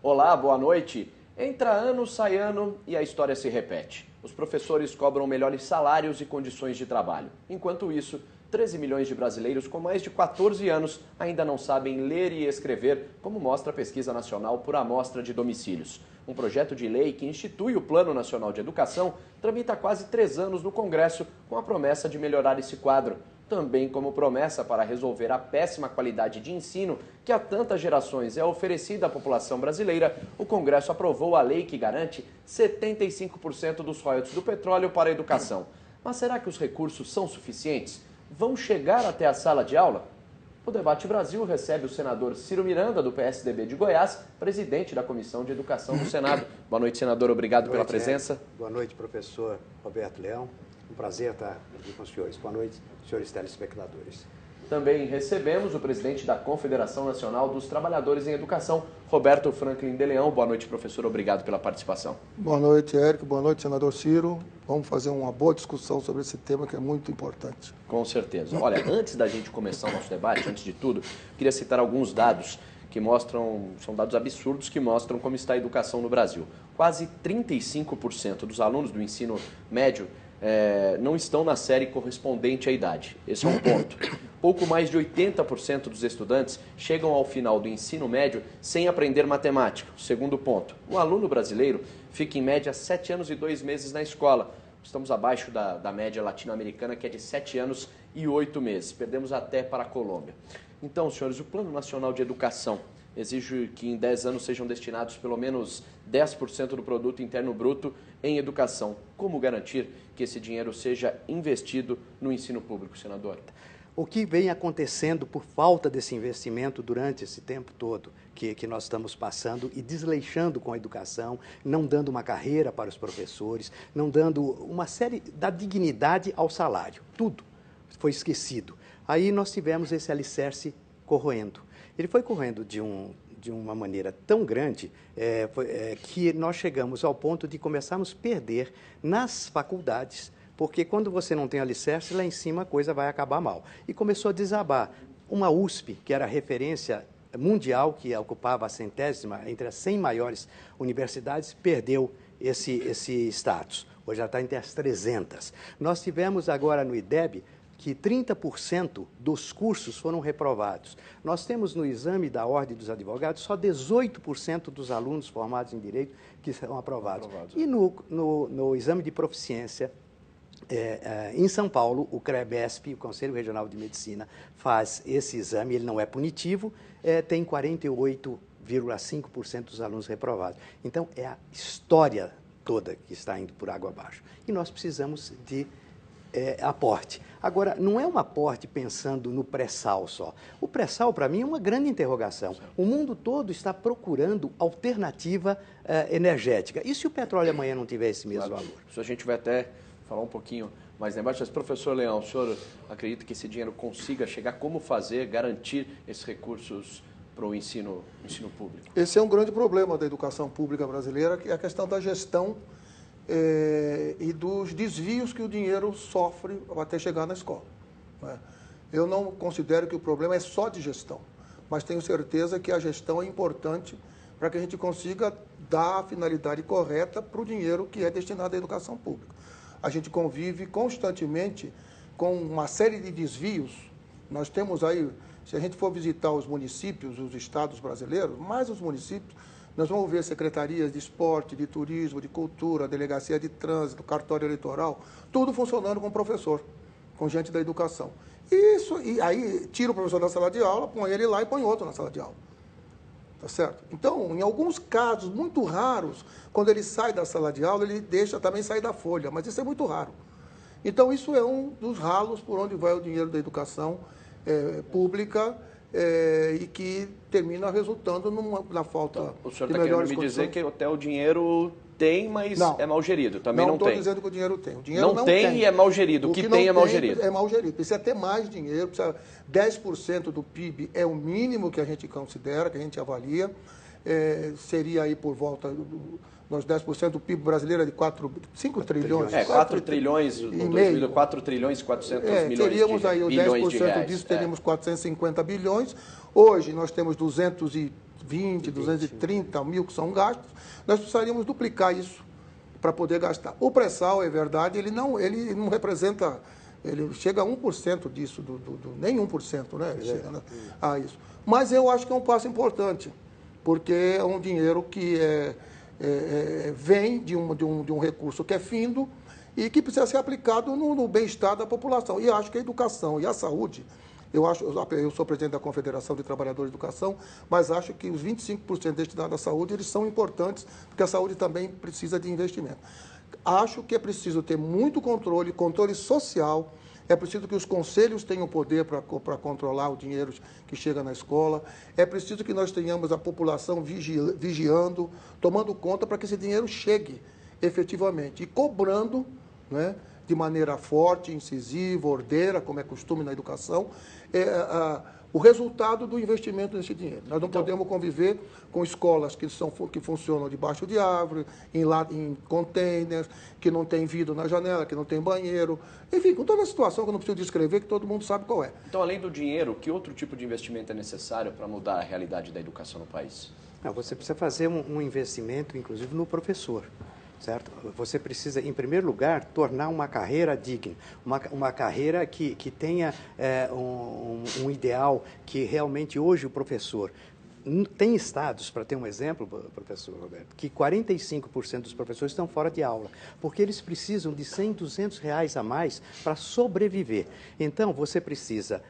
Olá, boa noite. Entra ano, sai ano e a história se repete. Os professores cobram melhores salários e condições de trabalho. Enquanto isso, 13 milhões de brasileiros com mais de 14 anos ainda não sabem ler e escrever, como mostra a pesquisa nacional por amostra de domicílios. Um projeto de lei que institui o Plano Nacional de Educação tramita há quase 3 anos no Congresso com a promessa de melhorar esse quadro. Também como promessa para resolver a péssima qualidade de ensino que há tantas gerações é oferecida à população brasileira, o Congresso aprovou a lei que garante 75% dos royalties do petróleo para a educação. Mas será que os recursos são suficientes? Vão chegar até a sala de aula? O Debate Brasil recebe o senador Ciro Miranda, do PSDB de Goiás, presidente da Comissão de Educação do Senado. Boa noite, senador. Obrigado pela presença. Boa noite, professor Roberto Leão. Um prazer estar aqui com os senhores. Boa noite, senhores telespectadores. Também recebemos o presidente da Confederação Nacional dos Trabalhadores em Educação, Roberto Franklin de Leão. Boa noite, professor. Obrigado pela participação. Boa noite, Érico. Boa noite, senador Ciro. Vamos fazer uma boa discussão sobre esse tema que é muito importante. Com certeza. Olha, antes da gente começar o nosso debate, antes de tudo, queria citar alguns dados que mostram, são dados absurdos que mostram como está a educação no Brasil. Quase 35% dos alunos do ensino médio não estão na série correspondente à idade. Esse é um ponto. Pouco mais de 80% dos estudantes chegam ao final do ensino médio sem aprender matemática. Segundo ponto, o aluno brasileiro fica em média 7 anos e 2 meses na escola. Estamos abaixo da média latino-americana, que é de 7 anos e 8 meses. Perdemos até para a Colômbia. Então, senhores, o Plano Nacional de Educação exige que em 10 anos sejam destinados pelo menos 10% do produto interno bruto em educação. Como garantir que esse dinheiro seja investido no ensino público, senador? O que vem acontecendo por falta desse investimento durante esse tempo todo que nós estamos passando e desleixando com a educação, não dando uma carreira para os professores, não dando uma série da dignidade ao salário. Tudo foi esquecido. Aí nós tivemos esse alicerce corroendo. Ele foi correndo de uma maneira tão grande que nós chegamos ao ponto de começarmos a perder nas faculdades, porque quando você não tem alicerce, lá em cima a coisa vai acabar mal. E começou a desabar. Uma USP, que era a referência mundial, que ocupava a 100ª, entre as 100 maiores universidades, perdeu esse status. Hoje já está entre as 300. Nós tivemos agora no IDEB que 30% dos cursos foram reprovados. Nós temos no exame da Ordem dos Advogados só 18% dos alunos formados em Direito que são aprovados. E no exame de proficiência, em São Paulo, o CREBESP, o Conselho Regional de Medicina, faz esse exame, ele não é punitivo, tem 48,5% dos alunos reprovados. Então, é a história toda que está indo por água abaixo. E nós precisamos de aporte. Agora, não é um aporte pensando no pré-sal só. O pré-sal, para mim, é uma grande interrogação. O mundo todo está procurando alternativa energética. E se o petróleo amanhã não tiver esse mesmo valor? Isso a gente vai até falar um pouquinho mais embaixo. Mas, professor Leão, o senhor acredita que esse dinheiro consiga chegar? Como fazer, garantir esses recursos para o ensino público? Esse é um grande problema da educação pública brasileira, que é a questão da gestão e dos desvios que o dinheiro sofre até chegar na escola. Eu não considero que o problema é só de gestão, mas tenho certeza que a gestão é importante para que a gente consiga dar a finalidade correta para o dinheiro que é destinado à educação pública. A gente convive constantemente com uma série de desvios. Nós temos aí, se a gente for visitar os municípios, os estados brasileiros, mais os municípios, nós vamos ver secretarias de esporte, de turismo, de cultura, delegacia de trânsito, cartório eleitoral, tudo funcionando com professor, com gente da educação. E aí tira o professor da sala de aula, põe ele lá e põe outro na sala de aula. Tá certo? Então, em alguns casos muito raros, quando ele sai da sala de aula, ele deixa também sair da folha, mas isso é muito raro. Então, isso é um dos ralos por onde vai o dinheiro da educação pública, e que termina resultando na falta o senhor de está melhores querendo me condições. dizer que até o dinheiro tem, mas é mal gerido. Também não tem. Não estou dizendo que o dinheiro tem. O dinheiro não tem e é mal gerido. O que tem é mal gerido. É mal gerido. Precisa ter mais dinheiro. 10% do PIB é o mínimo que a gente considera, que a gente avalia. Seria aí por volta dos 10% do PIB brasileiro é de 5 trilhões. 4 trilhões, no 2000, 4 trilhões e 400 milhões teríamos de aí o bilhões 10% de reais. disso, teríamos 450 bilhões. Hoje nós temos 200 e 220, 230 mil que são gastos, nós precisaríamos duplicar isso para poder gastar. O pré-sal, é verdade, ele não representa, ele chega a 1% disso, nem 1%, né? Chega a isso. Mas eu acho que é um passo importante, porque é um dinheiro que vem de um recurso que é findo e que precisa ser aplicado no bem-estar da população. E acho que a educação e a saúde, eu sou presidente da Confederação de Trabalhadores de Educação, mas acho que os 25% destinados à saúde, eles são importantes, porque a saúde também precisa de investimento. Acho que é preciso ter muito controle social, é preciso que os conselhos tenham poder para controlar o dinheiro que chega na escola, é preciso que nós tenhamos a população vigiando, tomando conta para que esse dinheiro chegue efetivamente e cobrando, né, de maneira forte, incisiva, ordeira, como é costume na educação, o resultado do investimento nesse dinheiro. Nós não podemos conviver com escolas que funcionam debaixo de árvore, em containers, que não tem vidro na janela, que não tem banheiro, enfim, com toda a situação que eu não preciso descrever, que todo mundo sabe qual é. Então, além do dinheiro, que outro tipo de investimento é necessário para mudar a realidade da educação no país? Você precisa fazer um investimento, inclusive, no professor. Certo? Você precisa, em primeiro lugar, tornar uma carreira digna, uma carreira que tenha um ideal que realmente hoje o professor... Tem estados, para ter um exemplo, professor Roberto, que 45% dos professores estão fora de aula, porque eles precisam de 100, 200 reais a mais para sobreviver. Então, você precisa...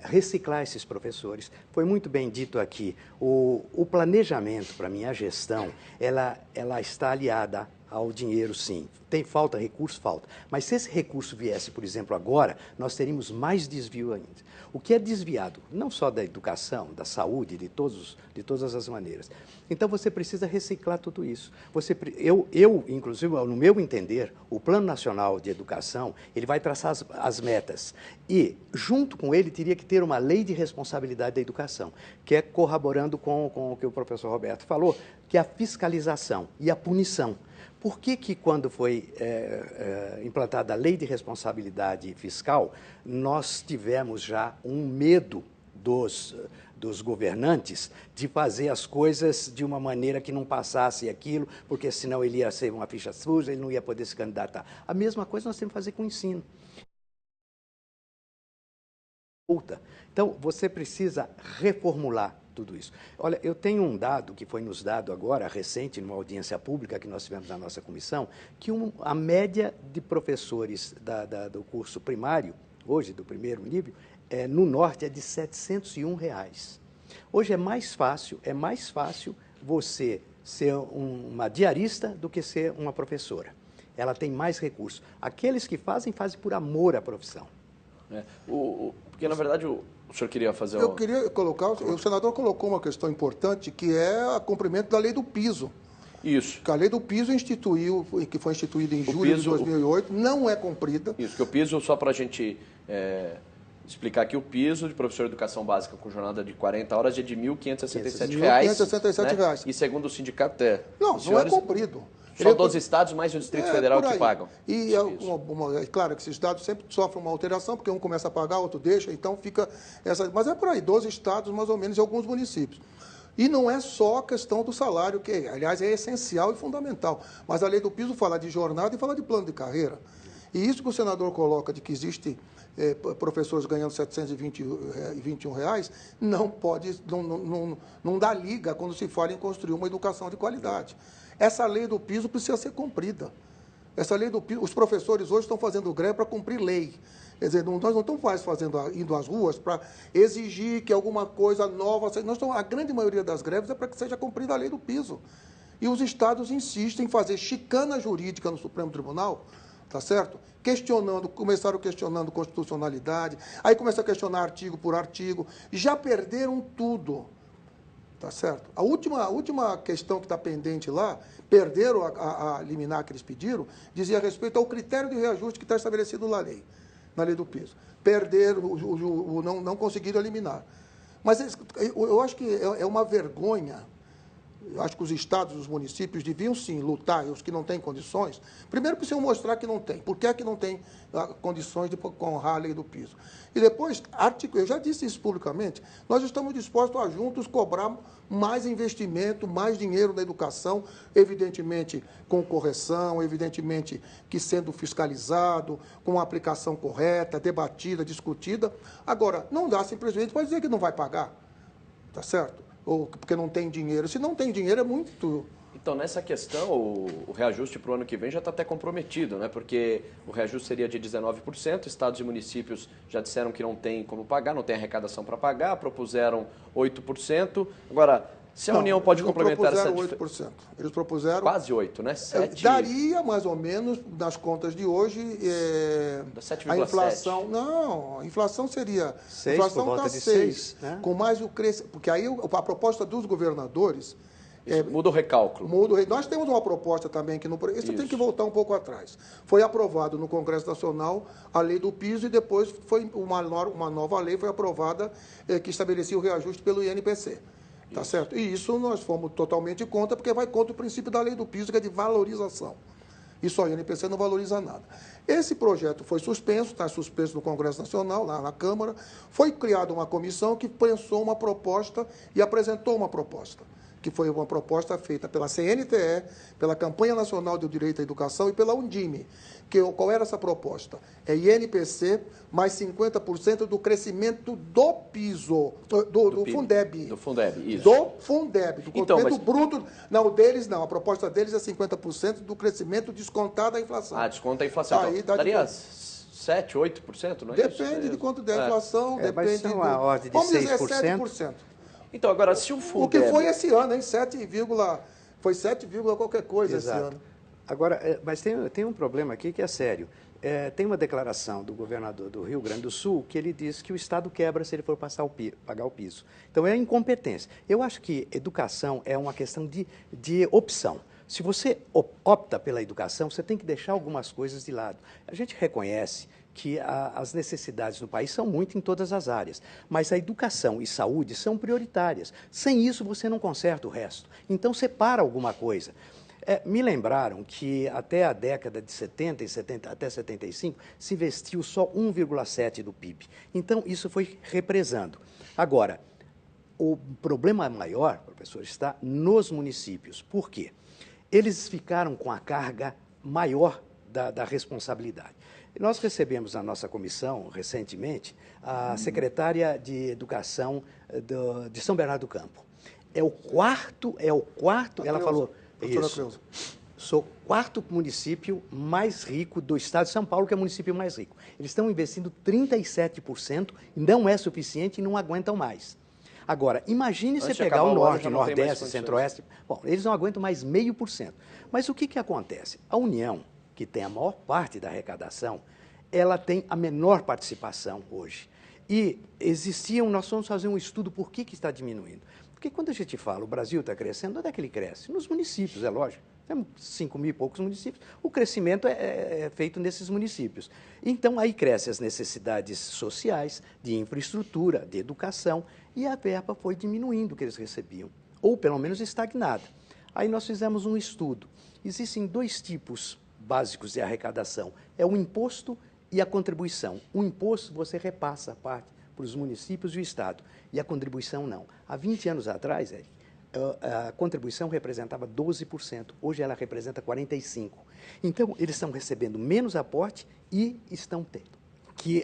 reciclar esses professores. Foi muito bem dito aqui, o planejamento, para mim, a gestão, ela está aliada ao dinheiro, sim. Tem falta recurso? Falta. Mas se esse recurso viesse, por exemplo, agora, nós teríamos mais desvio ainda. O que é desviado, não só da educação, da saúde, de todas as maneiras. Então, você precisa reciclar tudo isso. Inclusive, no meu entender, o Plano Nacional de Educação, ele vai traçar as metas. E, junto com ele, teria que ter uma lei de responsabilidade da educação, que é corroborando com o que o professor Roberto falou, que é a fiscalização e a punição. Por que quando foi implantada a lei de responsabilidade fiscal, nós tivemos já um medo dos governantes de fazer as coisas de uma maneira que não passasse aquilo, porque senão ele ia ser uma ficha suja, ele não ia poder se candidatar. A mesma coisa nós temos que fazer com o ensino. Então, você precisa reformular tudo isso. Olha, eu tenho um dado que foi nos dado agora, recente, numa audiência pública que nós tivemos na nossa comissão, que a média de professores do curso primário, hoje, do primeiro nível, no Norte é de R$ 701. Hoje é mais fácil você ser uma diarista do que ser uma professora. Ela tem mais recursos. Aqueles que fazem por amor à profissão. Porque, na verdade, o senhor queria fazer... Eu queria colocar... O senador colocou uma questão importante, que é o cumprimento da lei do piso. Isso. Que a lei do piso que foi instituída em julho de 2008, não é cumprida. Isso, que o piso, só para a gente explicar aqui, o piso de professor de educação básica com jornada de 40 horas é de R$ 1.567. R$ 1.567. Né? E segundo o sindicato Não é cumprido. Só 12 estados, mais o Distrito Federal que pagam. E claro que esses dados sempre sofrem uma alteração, porque um começa a pagar, outro deixa, então fica essa... Mas é por aí, 12 estados mais ou menos e alguns municípios. E não é só a questão do salário, que, aliás, é essencial e fundamental. Mas a lei do piso fala de jornada e fala de plano de carreira. E isso que o senador coloca de que existe professores ganhando R$ 721, não dá liga quando se fala em construir uma educação de qualidade. Essa lei do piso precisa ser cumprida. Essa lei do piso, os professores hoje estão fazendo greve para cumprir lei. Quer dizer, nós não estamos mais indo às ruas para exigir que alguma coisa nova... A grande maioria das greves é para que seja cumprida a lei do piso. E os estados insistem em fazer chicana jurídica no Supremo Tribunal, tá certo? Começaram questionando constitucionalidade, aí começam a questionar artigo por artigo, já perderam tudo. Tá certo? A última questão que está pendente lá, perderam a liminar que eles pediram, dizia respeito ao critério de reajuste que está estabelecido na lei do piso. Perderam, não conseguiram eliminar. Mas eu acho que é uma vergonha eu acho que os estados, os municípios deviam sim lutar, e os que não têm condições, primeiro precisam mostrar que não tem. Por que é que não tem condições de honrar a lei do piso? E depois, eu já disse isso publicamente, nós estamos dispostos a juntos cobrar mais investimento, mais dinheiro na educação, evidentemente com correção, evidentemente que sendo fiscalizado, com a aplicação correta, debatida, discutida. Agora, não dá simplesmente para dizer que não vai pagar, tá certo? Ou porque não tem dinheiro. Se não tem dinheiro, é muito... Então, nessa questão, o reajuste para o ano que vem já está até comprometido, né? Porque o reajuste seria de 19%, estados e municípios já disseram que não tem como pagar, não tem arrecadação para pagar, propuseram 8%. Agora, se a União pode complementar essa... Eles propuseram 8%. Eles propuseram... Quase 8%, né? 7... Daria, mais ou menos, nas contas de hoje... 7,7%. A inflação... Não, a inflação seria... 6, a inflação por volta está de 6, né? Com mais o crescimento... Porque aí a proposta dos governadores... muda o recálculo. Nós temos uma proposta também que isso tem que voltar um pouco atrás. Foi aprovado no Congresso Nacional a lei do piso e depois foi uma nova lei foi aprovada que estabelecia o reajuste pelo INPC. Tá certo? E isso nós fomos totalmente contra, porque vai contra o princípio da lei do piso, que é de valorização. E só o INPC não valoriza nada. Esse projeto foi suspenso, está suspenso no Congresso Nacional, lá na Câmara. Foi criada uma comissão que pensou uma proposta e apresentou uma proposta, que foi uma proposta feita pela CNTE, pela Campanha Nacional do Direito à Educação e pela Undime. Qual era essa proposta? É INPC mais 50% do crescimento do piso, do Fundeb. Do Fundeb, isso. Do Fundeb, do então, crescimento bruto. Não, o deles não. A proposta deles é 50% do crescimento descontado da inflação. Ah, desconta a inflação. Aí então, daria 7%, 8%, não é isso? Depende de quanto der a inflação, depende de uma ordem de vamos 6%. dizer 7%. Então, agora, se o Fundeb... O que foi esse ano, hein? Foi 7, qualquer coisa. Exato. Esse ano. Agora, mas tem um problema aqui que é sério. Tem uma declaração do governador do Rio Grande do Sul que ele diz que o Estado quebra se ele for pagar o piso. Então, é incompetência. Eu acho que educação é uma questão de opção. Se você opta pela educação, você tem que deixar algumas coisas de lado. A gente reconhece que as necessidades no país são muito em todas as áreas, mas a educação e saúde são prioritárias. Sem isso, você não conserta o resto. Então, separa alguma coisa. Me lembraram que até a década de 70 até 75, se investiu só 1,7% do PIB. Então, isso foi represando. Agora, o problema maior, professor, está nos municípios. Por quê? Eles ficaram com a carga maior da responsabilidade. Nós recebemos na nossa comissão, recentemente, a secretária de Educação de São Bernardo do Campo. É o quarto, ela falou... Isso. Sou o quarto município mais rico do estado de São Paulo, que é o município mais rico. Eles estão investindo 37%, não é suficiente e não aguentam mais. Agora, imagine você pegar o norte, nordeste, centro-oeste. Bom, eles não aguentam mais 0,5%. Mas o que acontece? A União, que tem a maior parte da arrecadação, ela tem a menor participação hoje. E nós vamos fazer um estudo por que está diminuindo. Porque quando a gente fala o Brasil está crescendo, onde é que ele cresce? Nos municípios, é lógico. Temos 5 mil e poucos municípios. O crescimento é feito nesses municípios. Então, aí crescem as necessidades sociais, de infraestrutura, de educação, e a verba foi diminuindo o que eles recebiam, ou pelo menos estagnada. Aí nós fizemos um estudo. Existem 2 tipos básicos de arrecadação. É o imposto e a contribuição. O imposto você repassa a parte para os municípios e o Estado, e a contribuição não. Há 20 anos atrás, a contribuição representava 12%, hoje ela representa 45%. Então, eles estão recebendo menos aporte e estão tendo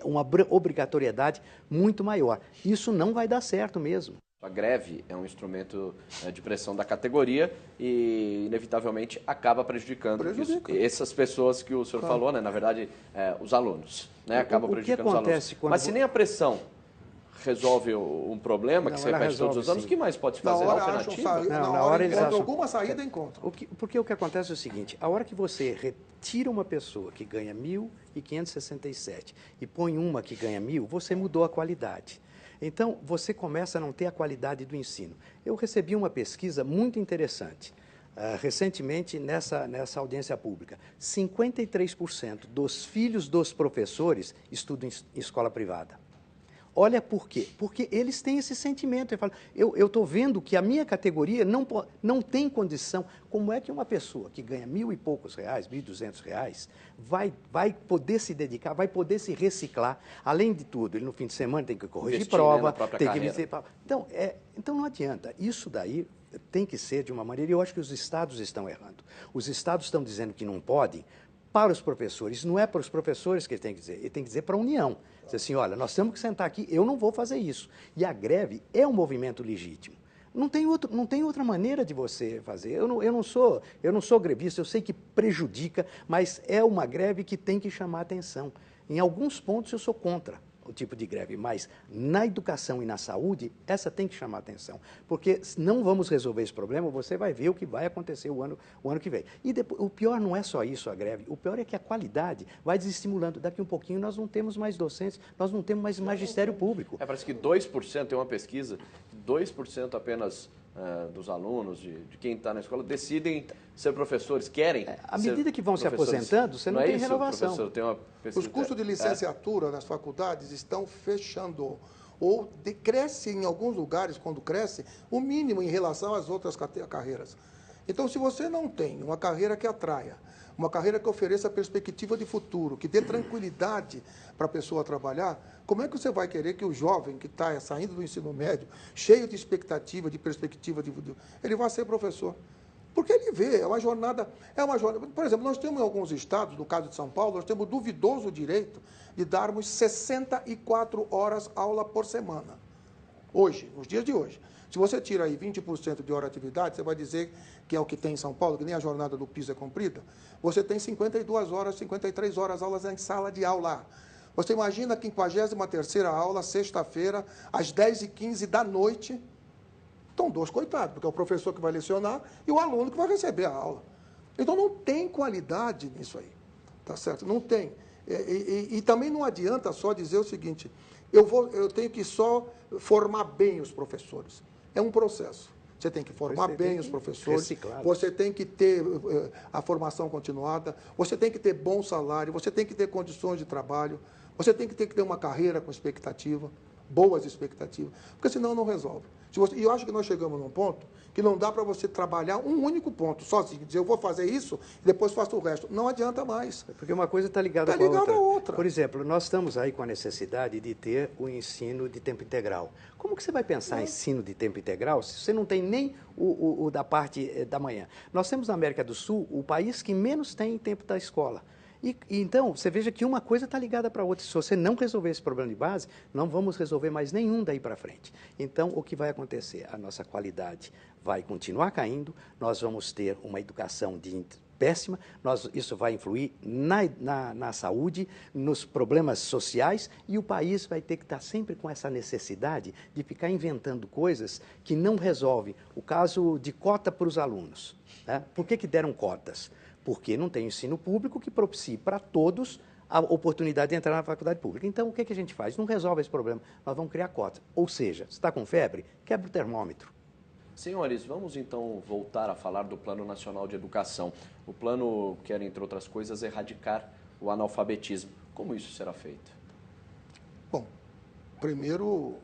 uma obrigatoriedade muito maior. Isso não vai dar certo mesmo. A greve é um instrumento de pressão da categoria e, inevitavelmente, acaba prejudicando essas pessoas que o senhor falou, né? Na verdade, os alunos. Né? Acaba prejudicando os alunos. Mas se nem a pressão resolve um problema que você repete todos os anos, o que mais pode se fazer? Alternativa? Na hora eles acham alguma saída, encontram. Porque o que acontece é o seguinte, a hora que você retira uma pessoa que ganha 1.567 e põe uma que ganha 1.000, você mudou a qualidade. Então, você começa a não ter a qualidade do ensino. Eu recebi uma pesquisa muito interessante, recentemente, nessa audiência pública. 53% dos filhos dos professores estudam em escola privada. olha por quê? Porque eles têm esse sentimento. Ele fala, eu estou vendo que a minha categoria não tem condição. Como é que uma pessoa que ganha R$1.000 e poucos, R$1.200, vai poder se dedicar, vai poder se reciclar? Além de tudo, ele no fim de semana tem que corrigir Investir, prova, né, na própria tem que carreira. visitar. Então não adianta. Isso daí tem que ser de uma maneira. Eu acho que os estados estão errando. Os estados estão dizendo que não podem. Para os professores, não é para os professores que ele tem que dizer, ele tem que dizer para a União. Dizer assim, olha, nós temos que sentar aqui, eu não vou fazer isso. E a greve é um movimento legítimo. Não tem outra maneira de você fazer. Eu não sou grevista, eu sei que prejudica, mas é uma greve que tem que chamar atenção. Em alguns pontos eu sou contra o tipo de greve, mas na educação e na saúde, essa tem que chamar atenção, porque se não vamos resolver esse problema, você vai ver o que vai acontecer o ano que vem. E depois, o pior não é só isso, a greve, o pior é que a qualidade vai desestimulando. Daqui um pouquinho nós não temos mais docentes, nós não temos mais magistério público. Parece que 2%, tem uma pesquisa, 2% apenas dos alunos, de quem está na escola, decidem ser professores, querem. À medida que vão se aposentando, você não tem renovação. Professor, tem uma pesquisa, os cursos de licenciatura nas faculdades estão fechando. Ou cresce em alguns lugares, quando cresce, o mínimo em relação às outras carreiras. Então, se você não tem uma carreira que atraia, uma carreira que ofereça perspectiva de futuro, que dê tranquilidade para a pessoa trabalhar, como é que você vai querer que o jovem que está saindo do ensino médio, cheio de expectativa, de perspectiva, ele vá ser professor? Porque ele vê, é uma jornada. Por exemplo, nós temos em alguns estados, no caso de São Paulo, nós temos o duvidoso direito de darmos 64 horas aula por semana. Hoje, nos dias de hoje. Se você tira aí 20% de hora de atividade, você vai dizer que é o que tem em São Paulo, que nem a jornada do piso é cumprida, você tem 52 horas, 53 horas aulas em sala de aula. Você imagina a 53ª aula, sexta-feira, às 10h15 da noite. Estão dois coitados, porque é o professor que vai lecionar e o aluno que vai receber a aula. Então não tem qualidade nisso aí, tá certo? Não tem. E também não adianta só dizer o seguinte, eu tenho que só formar bem os professores. É um processo. Você tem que formar bem os professores, reciclar. Você tem que ter a formação continuada, você tem que ter bom salário, você tem que ter condições de trabalho, você tem que ter uma carreira com expectativa, boas expectativas, porque senão não resolve. E eu acho que nós chegamos num ponto que não dá para você trabalhar um único ponto, sozinho, dizer eu vou fazer isso e depois faço o resto. Não adianta mais. Porque uma coisa está ligada com a outra. Por exemplo, nós estamos aí com a necessidade de ter o ensino de tempo integral. Como que você vai pensar em ensino de tempo integral se você não tem nem o da parte da manhã? Nós temos na América do Sul o país que menos tem tempo da escola. Então, você veja que uma coisa está ligada para a outra. Se você não resolver esse problema de base, não vamos resolver mais nenhum daí para frente. Então, o que vai acontecer? A nossa qualidade vai continuar caindo, nós vamos ter uma educação péssima, isso vai influir na saúde, nos problemas sociais, e o país vai ter que estar sempre com essa necessidade de ficar inventando coisas que não resolvem. O caso de cota para os alunos. Né? Por que deram cotas? Porque não tem ensino público que propicie para todos a oportunidade de entrar na faculdade pública. Então, o que a gente faz? Não resolve esse problema, nós vamos criar cotas. Ou seja, se está com febre, quebra o termômetro. Senhores, vamos então voltar a falar do Plano Nacional de Educação. O plano quer, entre outras coisas, erradicar o analfabetismo. Como isso será feito? Bom, primeiro,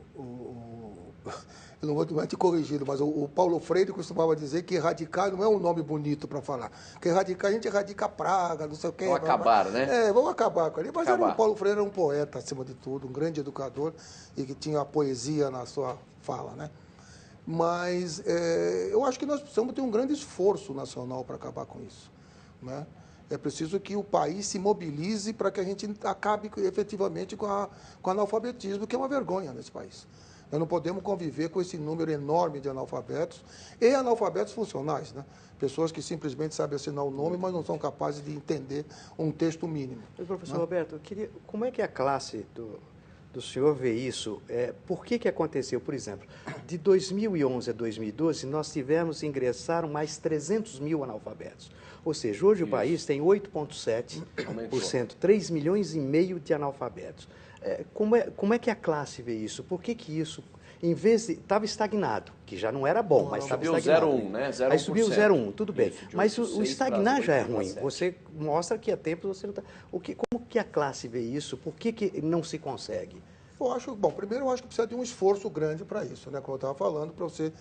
eu não vou te corrigir, mas o Paulo Freire costumava dizer que erradicar não é um nome bonito para falar. Porque erradicar, a gente erradica a praga, não sei o quê. Vamos acabar, né? Vamos acabar com ele. Mas o Paulo Freire era um poeta, acima de tudo, um grande educador e que tinha a poesia na sua fala, né? Mas eu acho que nós precisamos ter um grande esforço nacional para acabar com isso, né? É preciso que o país se mobilize para que a gente acabe efetivamente com o analfabetismo, que é uma vergonha nesse país. Nós não podemos conviver com esse número enorme de analfabetos e analfabetos funcionais, né? Pessoas que simplesmente sabem assinar o nome, mas não são capazes de entender um texto mínimo. Mas, professor Roberto, como é que a classe do senhor vê isso? Por que aconteceu? Por exemplo, de 2011 a 2012, nós ingressaram mais 300 mil analfabetos. Ou seja, hoje o país tem 8,7%, 3 milhões e meio de analfabetos. Como é que a classe vê isso? Por que isso, em vez de... Estava estagnado, que já não era bom, mas estava estagnado. Subiu 0,1, né? 0,1%. Aí subiu 0,1, tudo bem. Isso, mas o estagnar já é ruim. Você mostra que há tempos você não está... Como que a classe vê isso? Por que não se consegue? Bom, primeiro eu acho que precisa de um esforço grande para isso, né? Como eu estava falando, para você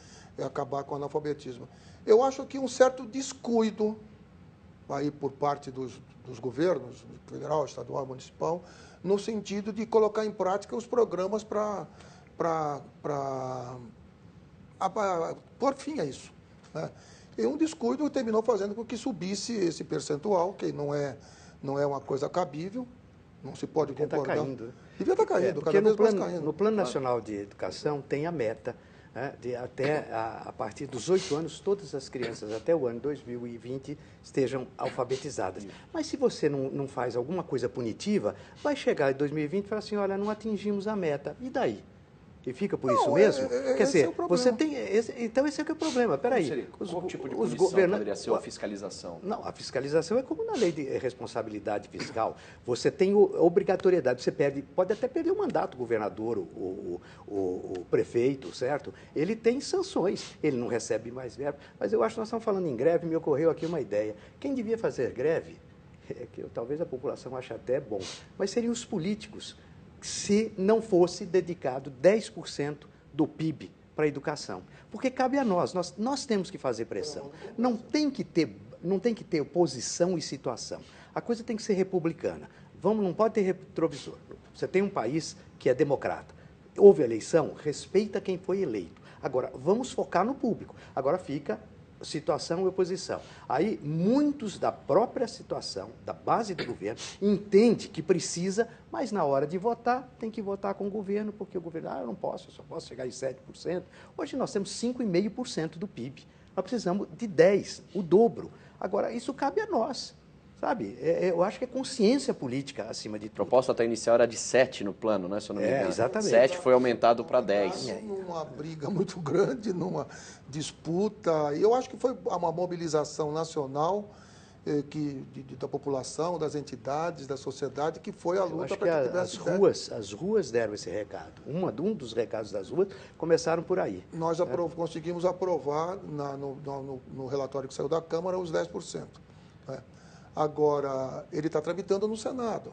acabar com o analfabetismo. Eu acho que um certo descuido aí por parte dos governos, federal, estadual, municipal, no sentido de colocar em prática os programas para pôr fim a isso, né? E um descuido terminou fazendo com que subisse esse percentual, que não é uma coisa cabível, não se pode concordar. Devia estar caindo. Devia estar caindo, cada vez mais caindo. No Plano Nacional de Educação tem a meta, né, de até a partir dos 8 anos, todas as crianças até o ano 2020 estejam alfabetizadas. Mas se você não faz alguma coisa punitiva, vai chegar em 2020 e falar assim, olha, não atingimos a meta. E daí? E fica por isso mesmo? Quer dizer, você tem... então esse é que é o problema. Peraí. Qual tipo de punição poderia ser a fiscalização? Não, a fiscalização é como na lei de responsabilidade fiscal. Você tem obrigatoriedade, você pode até perder o mandato, o governador, o prefeito, certo? Ele tem sanções, ele não recebe mais verba. Mas eu acho que nós estamos falando em greve, me ocorreu aqui uma ideia. Quem devia fazer greve, que talvez a população ache até bom, mas seriam os políticos, se não fosse dedicado 10% do PIB para a educação. Porque cabe a nós temos que fazer pressão. Não tem que ter oposição e situação. A coisa tem que ser republicana. Não pode ter retrovisor. Você tem um país que é democrata. Houve eleição, respeita quem foi eleito. Agora, vamos focar no público. Agora fica situação e oposição. Aí, muitos da própria situação, da base do governo, entende que precisa, mas na hora de votar, tem que votar com o governo, porque o governo, eu não posso, eu só posso chegar em 7%. Hoje nós temos 5,5% do PIB. Nós precisamos de 10%, o dobro. Agora, isso cabe a nós. Sabe, eu acho que é consciência política acima de tudo. A proposta até inicial era de 7 no plano, né, se eu não me engano. Exatamente. 7 foi aumentado para 10. Numa briga muito grande, numa disputa. E eu acho que foi uma mobilização nacional da população, das entidades, da sociedade, que foi a luta para que tivesse... As ruas deram esse recado. Um dos recados das ruas começaram por aí. Nós conseguimos aprovar no relatório que saiu da Câmara os 10%. Né? Agora, ele está tramitando no Senado.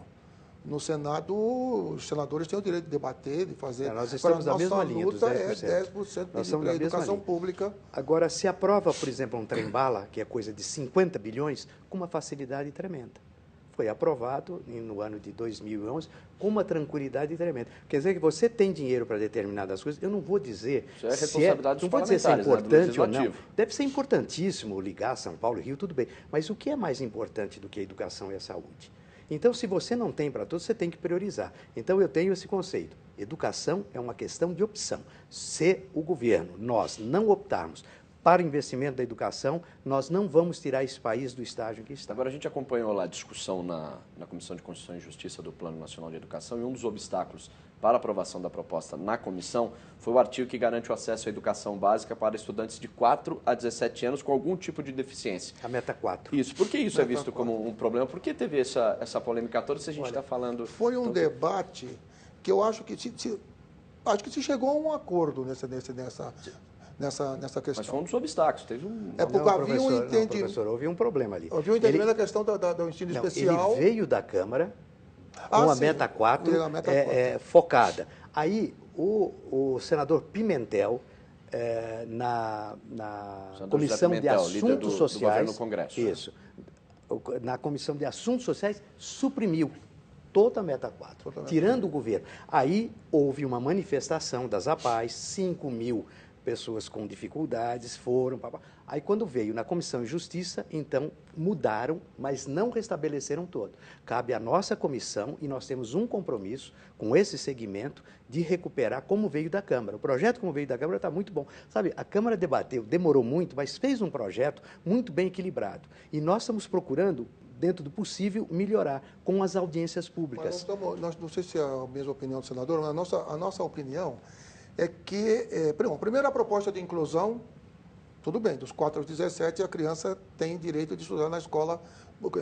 No Senado, os senadores têm o direito de debater, de fazer... Nós estamos na mesma linha dos 10%. É 10% para a educação pública. Agora, se aprova, por exemplo, um trem-bala, que é coisa de 50 bilhões, com uma facilidade tremenda. Foi aprovado no ano de 2011 com uma tranquilidade tremenda. Quer dizer que você tem dinheiro para determinadas coisas. Eu não vou dizer... Isso é responsabilidade dos parlamentares, não vou dizer se é importante ou não. Legislativo. Deve ser importantíssimo ligar São Paulo e Rio, tudo bem. Mas o que é mais importante do que a educação e a saúde? Então, se você não tem para todos, você tem que priorizar. Então, eu tenho esse conceito. Educação é uma questão de opção. Se o governo, nós, não optarmos para o investimento da educação, nós não vamos tirar esse país do estágio em que está. Agora, a gente acompanhou lá a discussão na Comissão de Constituição e Justiça do Plano Nacional de Educação, e um dos obstáculos para a aprovação da proposta na comissão foi o artigo que garante o acesso à educação básica para estudantes de 4 a 17 anos com algum tipo de deficiência. A meta 4. Isso. Por que isso é visto como um problema? Por que teve essa polêmica toda se a gente está falando... Foi um debate que eu acho que se chegou a um acordo nessa questão. Mas foi um dos obstáculos, teve porque havia um entendimento. Professor, houve um problema ali. Havia um entendimento da questão do ensino especial. Ele veio da Câmara com a meta 4 focada. Aí o senador Pimentel, na Comissão de Assuntos Sociais, isso, na Comissão de Assuntos Sociais, suprimiu toda a meta 4, tirando o governo. Aí houve uma manifestação das APAES, 5.000 pessoas com dificuldades foram... Aí, quando veio na Comissão de Justiça, então, mudaram, mas não restabeleceram todo. Cabe à nossa comissão, e nós temos um compromisso com esse segmento, de recuperar como veio da Câmara. O projeto como veio da Câmara está muito bom. Sabe, a Câmara debateu, demorou muito, mas fez um projeto muito bem equilibrado. E nós estamos procurando, dentro do possível, melhorar com as audiências públicas. Nós não sei se é a mesma opinião do senador, mas a nossa opinião é que, primeiro, a proposta de inclusão, tudo bem, dos 4 aos 17, a criança tem direito de estudar na escola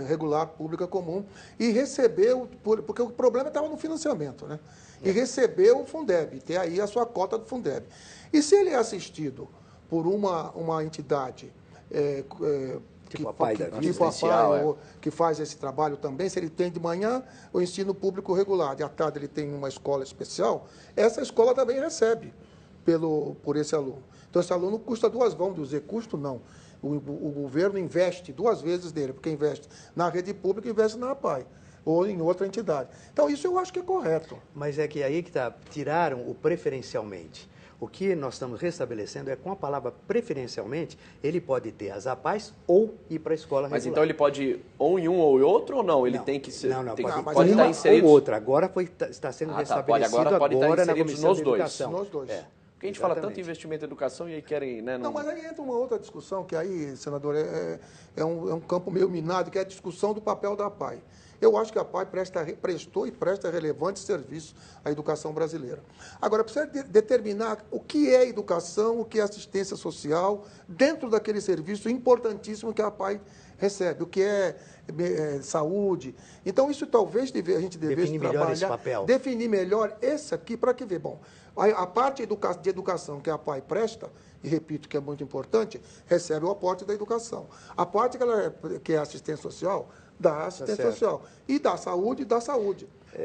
regular, pública, comum, e receber, porque o problema estava no financiamento, né? E receber o Fundeb, ter aí a sua cota do Fundeb. E se ele é assistido por uma entidade Tipo a PAI da vida. tipo a Assistencial, PAI, que faz esse trabalho também, se ele tem de manhã o ensino público regular, de à tarde ele tem uma escola especial, essa escola também recebe por esse aluno. Então, esse aluno custa vamos dizer, custo não. O governo investe 2 vezes dele, porque investe na rede pública e investe na APAE, ou em outra entidade. Então, isso eu acho que é correto. Mas é que aí que está, tiraram o preferencialmente. O que nós estamos restabelecendo é com a palavra preferencialmente, ele pode ter as APAES ou ir para a escola regular. Mas então ele pode ir ou em um ou em outro ou não? Ele Não, tem que ser. Não, pode estar inserido. ou outra. Agora está sendo restabelecido pode estar agora na inseridos Comissão nos de dois. Educação. Nos dois. Porque a gente fala tanto em investimento em educação e aí querem, né? Não, mas aí entra uma outra discussão, que aí, senador, é um campo meio minado, que é a discussão do papel da APAE. Eu acho que a APAE prestou e presta relevante serviço à educação brasileira. Agora, precisa determinar o que é educação, o que é assistência social, dentro daquele serviço importantíssimo que a APAE recebe, o que é saúde. Então, isso talvez a gente devesse definir melhor esse papel. Definir melhor esse aqui, para que ver. Bom, a parte de educação que a APAE presta, e repito que é muito importante, recebe o aporte da educação. A parte que é assistência social, da assistência social. E da saúde,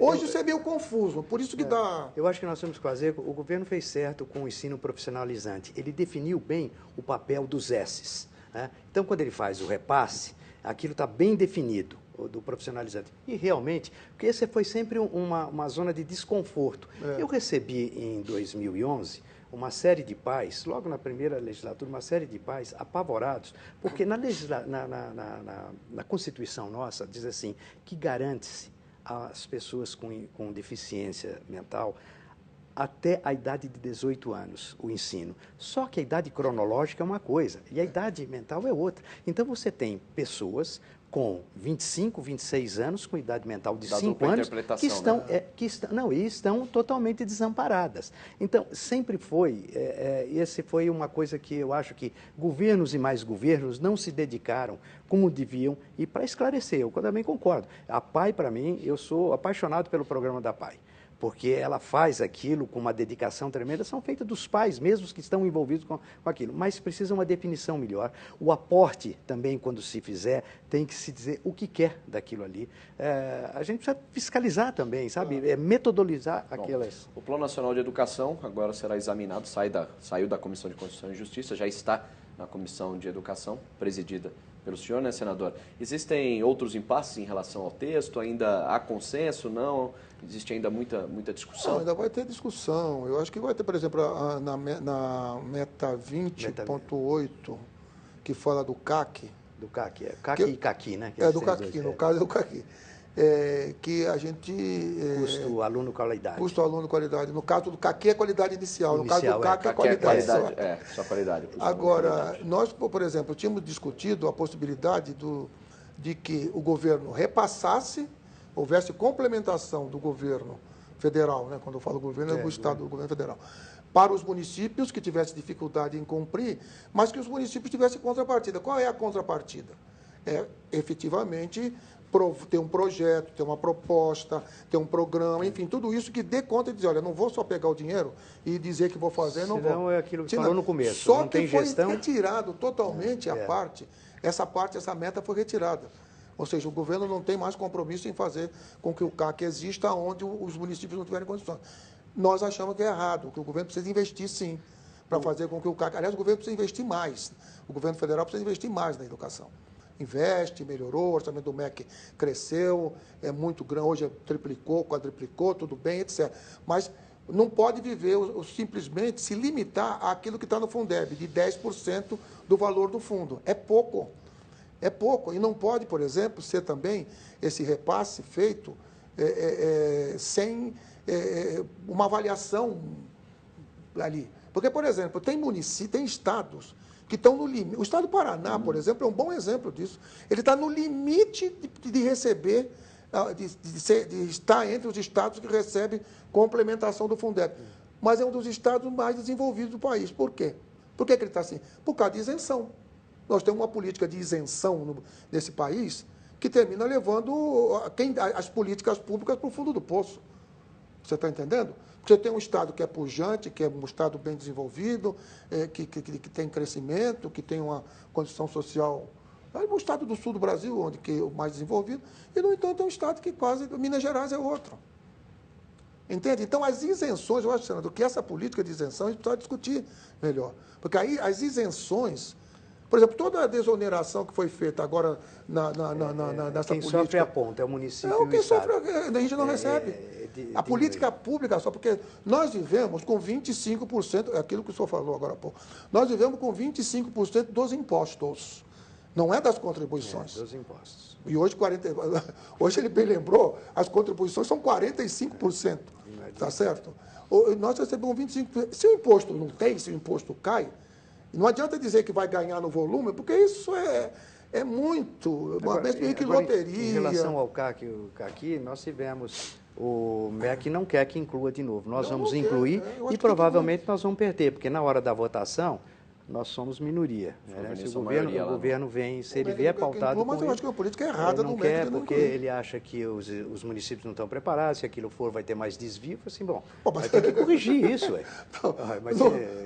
Hoje isso é meio confuso, por isso que dá... Eu acho que nós temos que fazer, o governo fez certo com o ensino profissionalizante. Ele definiu bem o papel dos S's. Né? Então, quando ele faz o repasse, aquilo está bem definido, do profissionalizante. E realmente, porque esse foi sempre uma zona de desconforto. Eu recebi em 2011 uma série de pais, logo na primeira legislatura, uma série de pais apavorados, porque na Constituição nossa diz assim, que garante-se às pessoas com deficiência mental até a idade de 18 anos, o ensino. Só que a idade cronológica é uma coisa e a idade mental é outra. Então, você tem pessoas com 25, 26 anos, com idade mental de 5 anos, que estão totalmente desamparadas. Então, sempre foi, esse foi uma coisa que eu acho que governos e mais governos não se dedicaram como deviam, e para esclarecer, eu também concordo. A PAI, para mim, eu sou apaixonado pelo programa da PAI, porque ela faz aquilo com uma dedicação tremenda, são feitas dos pais mesmos que estão envolvidos com aquilo, mas precisa uma definição melhor. O aporte também, quando se fizer, tem que se dizer o que quer daquilo ali. A gente precisa fiscalizar também, sabe? Metodolizar aquelas... O Plano Nacional de Educação agora será examinado, saiu da Comissão de Constituição e Justiça, já está na Comissão de Educação, presidida pelo senhor, né, senador? Existem outros impasses em relação ao texto? Ainda há consenso? Não? Existe ainda muita discussão? Não, ainda vai ter discussão. Eu acho que vai ter, por exemplo, na meta 20.8, que fala do CAC. Do CAC, CAC e CAQ, né? Do CAQ, no caso é o CAQ. Que a gente... Custo aluno qualidade. Custo aluno qualidade. No caso do CAQ é qualidade inicial. No caso do CAC é qualidade. Só qualidade. Agora, nós, por exemplo, tínhamos discutido a possibilidade de que o governo repassasse, houvesse complementação do governo federal, né? Quando eu falo governo, é do Estado, do governo federal, para os municípios que tivessem dificuldade em cumprir, mas que os municípios tivessem contrapartida. Qual é a contrapartida? Efetivamente, ter um projeto, ter uma proposta, ter um programa, enfim, tudo isso que dê conta e dizer, olha, não vou só pegar o dinheiro e dizer que vou fazer, não vou. Senão é aquilo que falou no começo, só não tem que foi gestão. retirado totalmente essa meta foi retirada. Ou seja, o governo não tem mais compromisso em fazer com que o CAC exista onde os municípios não tiverem condições. Nós achamos que é errado, que o governo precisa investir sim, para fazer com que o CAC... Aliás, o governo precisa investir mais. O governo federal precisa investir mais na educação. Investe, melhorou, o orçamento do MEC cresceu, é muito grande, hoje triplicou, quadriplicou, tudo bem, etc. Mas não pode viver simplesmente se limitar àquilo que está no Fundeb, de 10% do valor do fundo. É pouco. É pouco. E não pode, por exemplo, ser também esse repasse feito sem uma avaliação ali. Porque, por exemplo, tem estados que estão no limite. O estado do Paraná, por exemplo, é um bom exemplo disso. Ele está no limite de receber, de estar entre os estados que recebem complementação do Fundeb. Mas é um dos estados mais desenvolvidos do país. Por quê? Por que ele está assim? Por causa de isenção. Nós temos uma política de isenção nesse país que termina levando as políticas públicas para o fundo do poço. Você está entendendo? Você tem um estado que é pujante, que é um estado bem desenvolvido, que tem crescimento, que tem uma condição social O estado do sul do Brasil, onde que é o mais desenvolvido, e, no entanto, é um estado que quase... Minas Gerais é outro. Entende? Então, as isenções, eu acho, senador, que essa política de isenção a gente precisa discutir melhor. Porque aí as isenções... Por exemplo, toda a desoneração que foi feita agora nessa quem política... sofre a ponta é o município É o que e o sofre, estado. a gente não recebe. A política pública só, porque nós vivemos com 25%, é aquilo que o senhor falou agora há pouco, nós vivemos com 25% dos impostos, não é das contribuições. Dos impostos. E hoje, hoje ele bem lembrou, as contribuições são 45%, tá certo? Nós recebemos 25%. Se o imposto não tem, se o imposto cai, não adianta dizer que vai ganhar no volume, porque isso é muito, uma vez meio que loteria. Em relação ao CAC, nós tivemos, o MEC não quer que inclua de novo. Nós vamos incluir e provavelmente nós vamos perder, porque na hora da votação nós somos minoria. Né? Se o governo vem, se ele vier pautado mas com eu acho que a política é errada não no quer, MEC. porque ele acha que os municípios não estão preparados, se aquilo for vai ter mais desvio, assim, vai ter que corrigir isso.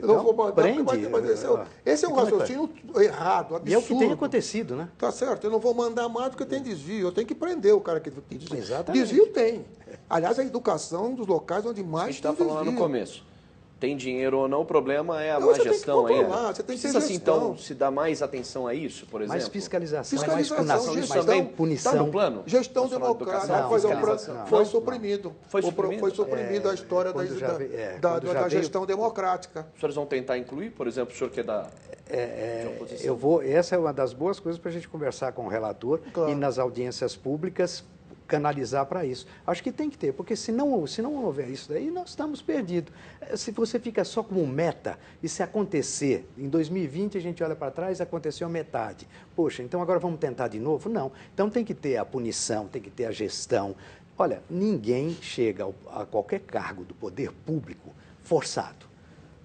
Não vou mandar, prende. Mas esse é um raciocínio errado, absurdo. E é o que tem acontecido, né? Tá certo, eu não vou mandar mais porque tem desvio, eu tenho que prender o cara que tem desvio. Exatamente. Desvio tem. Aliás, a educação é um dos locais onde mais a gente está tem falando desvio. no começo. Tem dinheiro ou não, o problema é a má Você tem que gestão controlar, ainda. você tem que ter Precisa, assim, gestão. então, se dar mais atenção a isso, por exemplo? Mais fiscalização, Fiscalização, mais gestão, também punição. Está no plano? Gestão Nacional de democrática. Educação? Foi suprimido. Foi suprimido? Foi suprimido a história da gestão democrática. Os senhores vão tentar incluir, por exemplo, o senhor que é da oposição? Essa é uma das boas coisas para a gente conversar com o relator e nas audiências públicas canalizar para isso. Acho que tem que ter, porque se não houver isso daí, nós estamos perdidos. Se você fica só como meta, e se acontecer, em 2020 a gente olha para trás, aconteceu metade. Poxa, então agora vamos tentar de novo? Não. Então tem que ter a punição, tem que ter a gestão. Olha, ninguém chega a qualquer cargo do poder público forçado.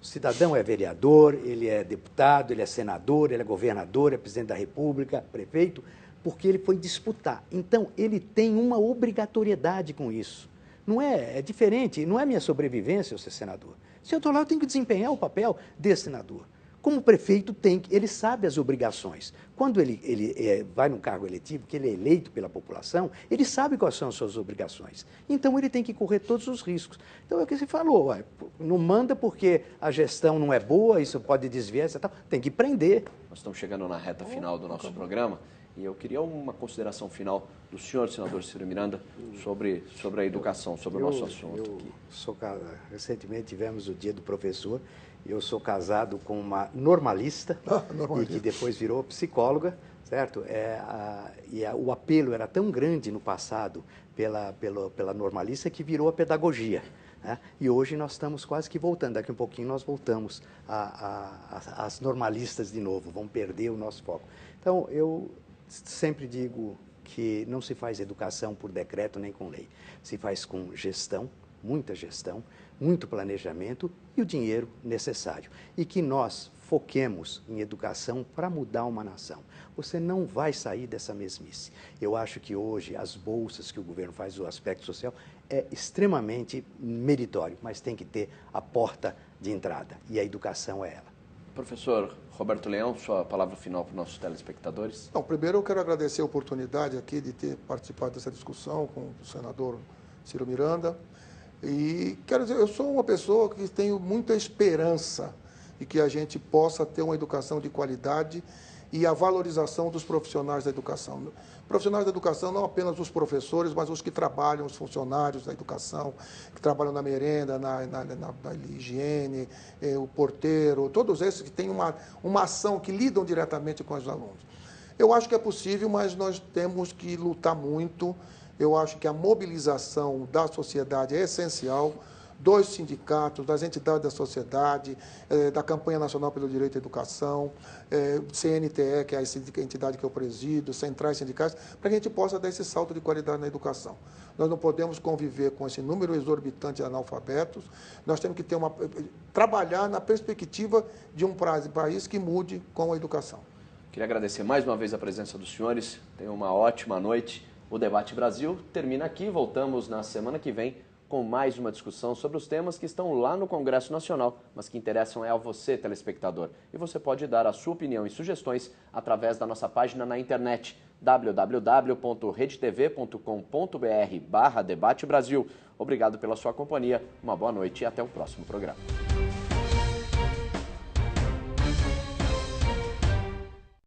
O cidadão é vereador, ele é deputado, ele é senador, ele é governador, é presidente da República, prefeito, porque ele foi disputar. Então, ele tem uma obrigatoriedade com isso. Não é diferente, não é minha sobrevivência eu ser senador. Se eu estou lá, eu tenho que desempenhar o papel de senador. Como o prefeito ele sabe as obrigações. Quando ele vai num cargo eletivo, que ele é eleito pela população, ele sabe quais são as suas obrigações. Então, ele tem que correr todos os riscos. Então, é o que você falou, não manda porque a gestão não é boa, isso pode desviar, tal. Tem que prender. Nós estamos chegando na reta final do nosso programa. E eu queria uma consideração final do senhor, senador Ciro Miranda, sobre a educação, sobre o nosso assunto aqui. Recentemente tivemos o Dia do Professor. Eu sou casado com uma normalista, e que depois virou psicóloga, certo? O apelo era tão grande no passado pela normalista que virou a pedagogia. Né? E hoje nós estamos quase que voltando. Daqui um pouquinho nós voltamos às normalistas de novo, vamos perder o nosso foco. Então, eu sempre digo que não se faz educação por decreto nem com lei. Se faz com gestão, muita gestão, muito planejamento e o dinheiro necessário. E que nós foquemos em educação para mudar uma nação. Você não vai sair dessa mesmice. Eu acho que hoje as bolsas que o governo faz, o aspecto social, é extremamente meritório, mas tem que ter a porta de entrada. E a educação é ela. Professor Roberto Leão, sua palavra final para os nossos telespectadores. Não, primeiro eu quero agradecer a oportunidade aqui de ter participado dessa discussão com o senador Ciro Miranda. E quero dizer, eu sou uma pessoa que tenho muita esperança de que a gente possa ter uma educação de qualidade e a valorização dos profissionais da educação. Profissionais da educação, não apenas os professores, mas os que trabalham, os funcionários da educação, que trabalham na merenda, na higiene, o porteiro, todos esses que têm uma ação, que lidam diretamente com os alunos. Eu acho que é possível, mas nós temos que lutar muito. Eu acho que a mobilização da sociedade é essencial, dos sindicatos, das entidades da sociedade, da Campanha Nacional pelo Direito à Educação, CNTE, que é a entidade que eu presido, centrais sindicais, para que a gente possa dar esse salto de qualidade na educação. Nós não podemos conviver com esse número exorbitante de analfabetos, nós temos que trabalhar na perspectiva de um país que mude com a educação. Queria agradecer mais uma vez a presença dos senhores, tenham uma ótima noite. O Debate Brasil termina aqui, voltamos na semana que vem com mais uma discussão sobre os temas que estão lá no Congresso Nacional, mas que interessam a você, telespectador. E você pode dar a sua opinião e sugestões através da nossa página na internet www.redetv.com.br/Debate Brasil. Obrigado pela sua companhia, uma boa noite e até o próximo programa.